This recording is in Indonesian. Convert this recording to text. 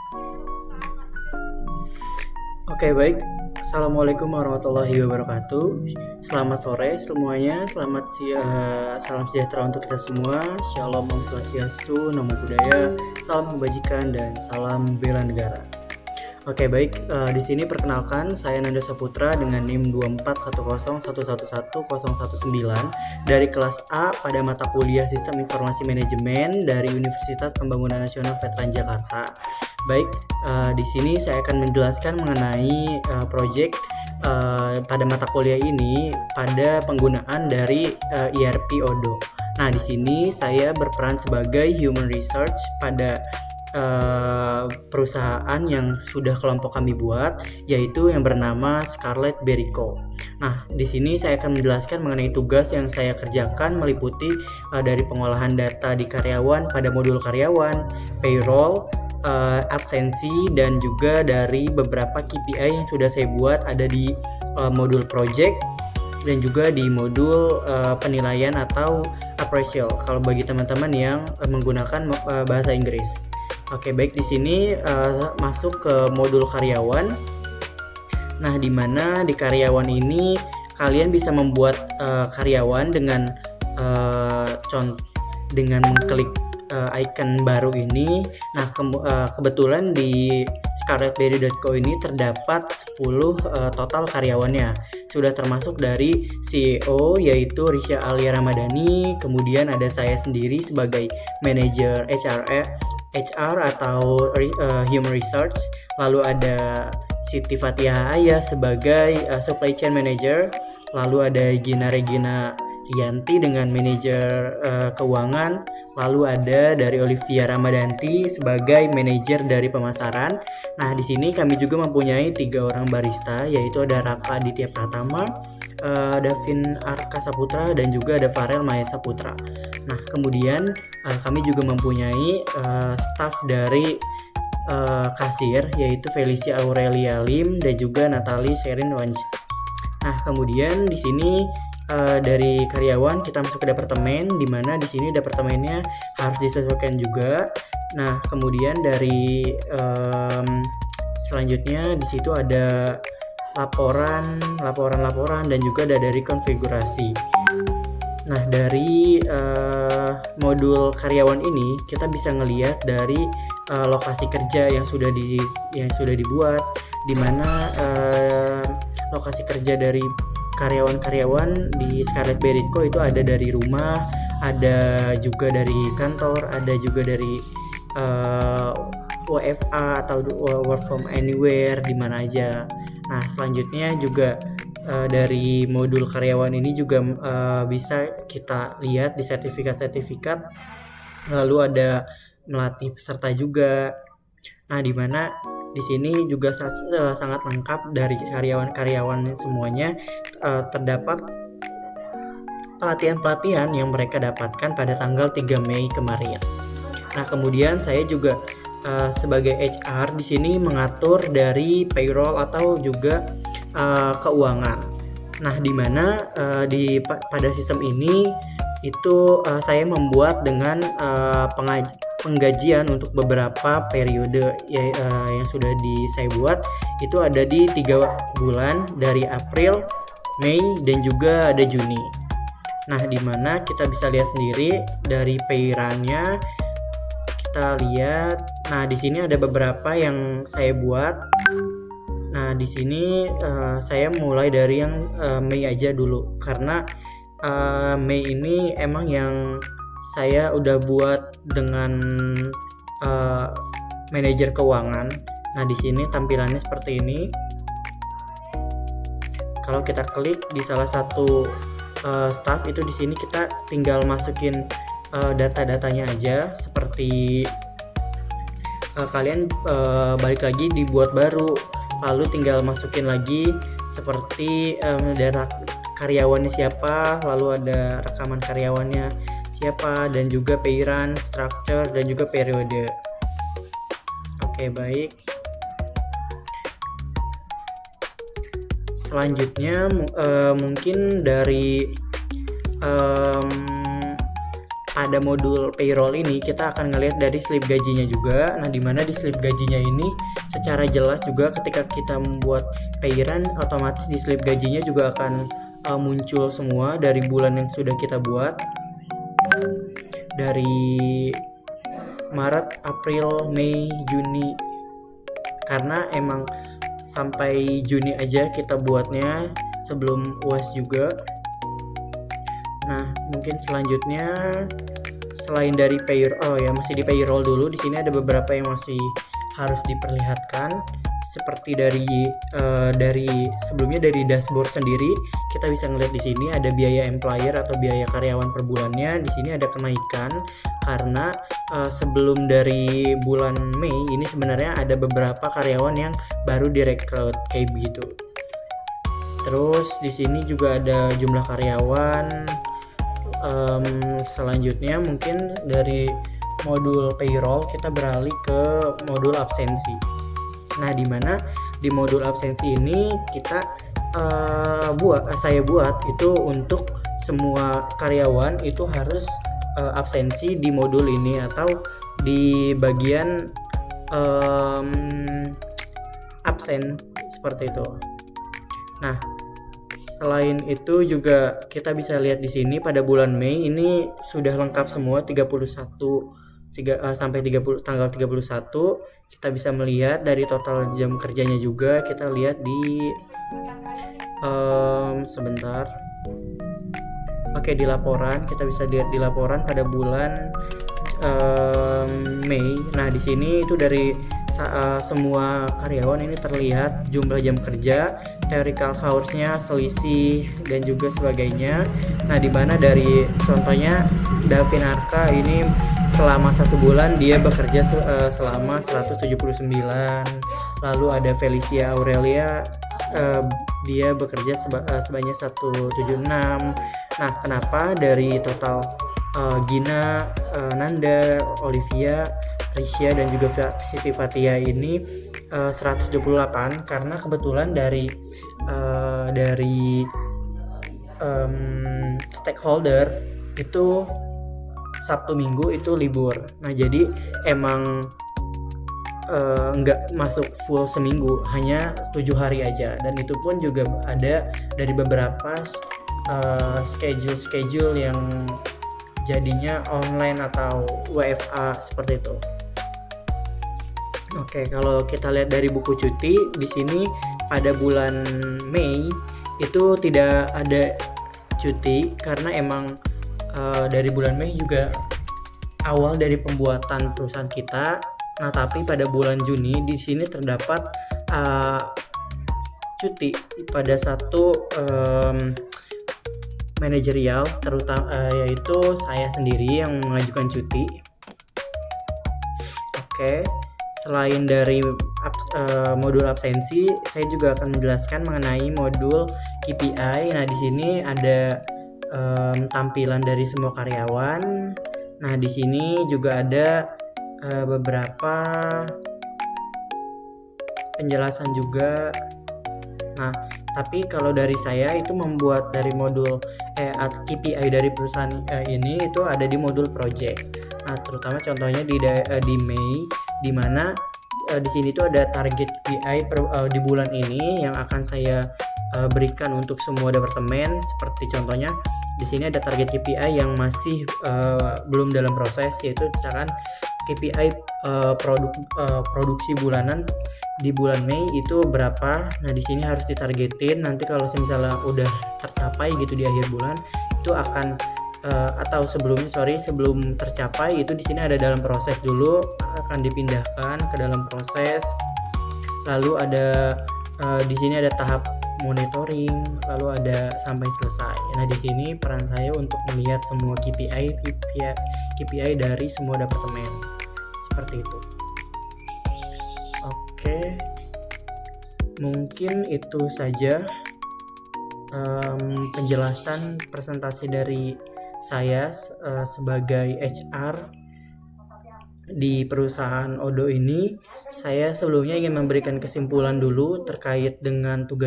Oke, baik. Assalamualaikum warahmatullahi wabarakatuh. Selamat sore semuanya. Salam sejahtera untuk kita semua. Shalom, Om Swastiastu, Namo Buddhaya, salam kebajikan dan salam bela negara. Oke, baik. Di sini perkenalkan, saya Nanda Saputra dengan NIM 24101111019 dari kelas A pada mata kuliah Sistem Informasi Manajemen dari Universitas Pembangunan Nasional Veteran Jakarta. Baik, di sini saya akan menjelaskan mengenai proyek pada mata kuliah ini pada penggunaan dari ERP Odoo. Nah, di sini saya berperan sebagai Human Research pada perusahaan yang sudah kelompok kami buat, yaitu yang bernama Scarlett Berico. Nah, di sini saya akan menjelaskan mengenai tugas yang saya kerjakan meliputi dari pengolahan data di karyawan pada modul karyawan, payroll, absensi, dan juga dari beberapa KPI yang sudah saya buat ada di modul project dan juga di modul penilaian atau appraisal kalau bagi teman-teman yang menggunakan bahasa Inggris. Oke, baik, di sini masuk ke modul karyawan. Nah, di mana di karyawan ini kalian bisa membuat karyawan dengan dengan mengklik icon baru ini. Nah, kebetulan di scarlettberry.co ini terdapat 10 total karyawannya. Sudah termasuk dari CEO yaitu Risha Alia Ramadhani, kemudian ada saya sendiri sebagai manajer HR atau Human Research, lalu ada Siti Fatihah Ayah sebagai Supply Chain Manager, lalu ada Gina Regina Rianti dengan manajer keuangan, lalu ada dari Olivia Ramadanti sebagai manajer dari pemasaran. Nah, di sini kami juga mempunyai 3 orang barista, yaitu ada Raka Aditya Pratama, Davin Arka Saputra, dan juga ada Farel Maya Saputra. Nah, kemudian kami juga mempunyai staff dari kasir, yaitu Felicia Aurelia Lim dan juga Natalie Sherin Wanj. Nah, kemudian di sini dari karyawan kita masuk ke departemen, di mana di sini departemennya harus disesuaikan juga. Nah, kemudian dari selanjutnya di situ ada laporan dan juga ada dari konfigurasi. Nah, dari modul karyawan ini kita bisa ngelihat dari lokasi kerja yang sudah dibuat, di mana lokasi kerja dari karyawan-karyawan di Scarlett Berico itu ada dari rumah, ada juga dari kantor, ada juga dari WFA atau work from anywhere, di mana aja. Nah, selanjutnya juga dari modul karyawan ini juga bisa kita lihat di sertifikat-sertifikat, lalu ada melatih peserta juga. Nah, di mana di sini juga sangat lengkap dari karyawan-karyawan semuanya. Terdapat pelatihan-pelatihan yang mereka dapatkan pada tanggal 3 Mei kemarin. Nah, kemudian saya juga sebagai HR di sini mengatur dari payroll atau juga keuangan. Nah, di mana pada sistem ini itu saya membuat dengan penggajian untuk beberapa periode yang sudah saya buat itu ada di 3 bulan, dari April, Mei, dan juga ada Juni. Nah, di mana kita bisa lihat sendiri dari pay-run-nya, kita lihat. Nah, di sini ada beberapa yang saya buat. Nah, di sini saya mulai dari yang Mei aja dulu, karena Mei ini emang yang saya udah buat dengan manajer keuangan. Nah, di sini tampilannya seperti ini. Kalau kita klik di salah satu staff itu, di sini kita tinggal masukin data-datanya aja, seperti kalian balik lagi dibuat baru, lalu tinggal masukin lagi seperti data karyawannya siapa, lalu ada rekaman karyawannya siapa, dan juga pay-run, structure, dan juga periode. Oke, baik. Selanjutnya mungkin dari pada modul payroll ini kita akan ngelihat dari slip gajinya juga. Nah, dimana di slip gajinya ini secara jelas juga ketika kita membuat pay run, otomatis di slip gajinya juga akan muncul semua dari bulan yang sudah kita buat, dari Maret, April, Mei, Juni, karena emang sampai Juni aja kita buatnya sebelum UAS juga. Nah, mungkin selanjutnya selain dari payroll, masih di payroll dulu. Di sini ada beberapa yang masih harus diperlihatkan, seperti dari sebelumnya dari dashboard sendiri kita bisa ngeliat di sini ada biaya employer atau biaya karyawan per bulannya. Di sini ada kenaikan karena sebelum dari bulan Mei ini sebenarnya ada beberapa karyawan yang baru direkrut kayak begitu. Terus di sini juga ada jumlah karyawan. Selanjutnya mungkin dari modul payroll kita beralih ke modul absensi. Nah, dimana di modul absensi ini kita saya buat itu untuk semua karyawan itu harus absensi di modul ini atau di bagian absen seperti itu. Nah, selain itu juga kita bisa lihat di sini pada bulan Mei ini sudah lengkap semua 31 sampai 30 tanggal 31. Kita bisa melihat dari total jam kerjanya juga. Kita lihat di sebentar. Oke, di laporan kita bisa lihat di laporan pada bulan Mei. Nah, di sini itu dari semua karyawan ini terlihat jumlah jam kerja, theoretical hours-nya, selisih dan juga sebagainya. Nah, di mana dari contohnya Davin Arka ini selama 1 bulan dia bekerja selama 179. Lalu ada Felicia Aurelia, dia bekerja sebanyak 176. Nah, kenapa dari total Gina, Nanda, Olivia, Risha dan juga Siti Fatia ini 128? Karena kebetulan dari stakeholder itu Sabtu Minggu itu libur. Nah, jadi emang nggak masuk full seminggu, hanya 7 hari aja, dan itu pun juga ada dari beberapa schedule yang jadinya online atau WFA seperti itu. Oke, kalau kita lihat dari buku cuti di sini pada bulan Mei itu tidak ada cuti karena emang dari bulan Mei juga awal dari pembuatan perusahaan kita. Nah, tapi pada bulan Juni di sini terdapat cuti pada satu manajerial, terutama yaitu saya sendiri yang mengajukan cuti. Oke, selain dari modul absensi, saya juga akan menjelaskan mengenai modul KPI. Nah, di sini ada tampilan dari semua karyawan. Nah, di sini juga ada beberapa penjelasan juga. Nah, tapi kalau dari saya itu membuat dari modul KPI dari perusahaan ini itu ada di modul project. Nah, terutama contohnya di Mei, di mana di sini tuh ada target KPI di bulan ini yang akan saya berikan untuk semua departemen. Seperti contohnya di sini ada target KPI yang masih belum dalam proses, yaitu misalkan KPI produksi bulanan di bulan Mei itu berapa. Nah, di sini harus ditargetin. Nanti kalau misalnya udah tercapai gitu di akhir bulan itu akan atau sebelum tercapai itu di sini ada dalam proses dulu, akan dipindahkan ke dalam proses. Lalu ada di sini ada tahap monitoring, lalu ada sampai selesai. Nah, di sini peran saya untuk melihat semua KPI dari semua departemen seperti itu. Oke, mungkin itu saja penjelasan presentasi dari saya sebagai HR di perusahaan Odo ini. Saya sebelumnya ingin memberikan kesimpulan dulu terkait dengan tugas